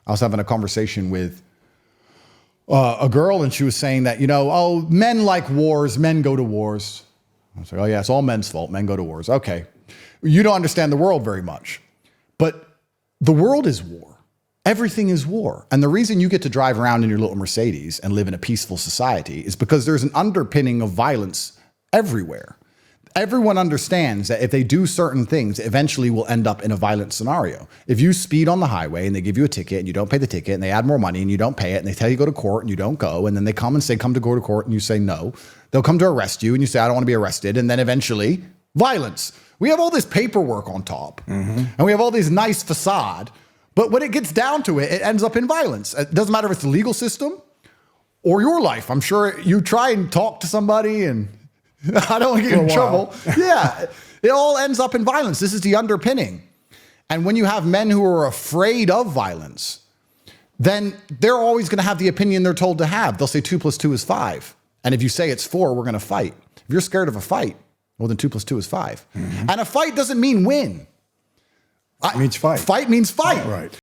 I was having a conversation with a girl, and she was saying that, oh, men like wars, men go to wars. I was like, oh yeah, it's all men's fault. Men go to wars. Okay. You don't understand the world very much, but the world is war. Everything is war. And the reason you get to drive around in your little Mercedes and live in a peaceful society is because there's an underpinning of violence everywhere. Everyone understands that if they do certain things, eventually will end up in a violent scenario. If you speed on the highway and they give you a ticket and you don't pay the ticket and they add more money and you don't pay it and they tell you to go to court and you don't go, and then they come and say, come to go to court, and you say no, they'll come to arrest you and you say, I don't want to be arrested. And then eventually violence. We have all this paperwork on top and we have all this nice facade, but when it gets down to it, it ends up in violence. It doesn't matter if it's the legal system or your life. I'm sure you try and talk to somebody and I don't want to get in trouble. Yeah, it all ends up in violence. This is the underpinning. And when you have men who are afraid of violence, then they're always going to have the opinion they're told to have. They'll say 2 + 2 is 5. And if you say it's 4, we're going to fight. If you're scared of a fight, well, then 2 + 2 is 5. And a fight doesn't mean win. It means fight. Fight means fight. Right.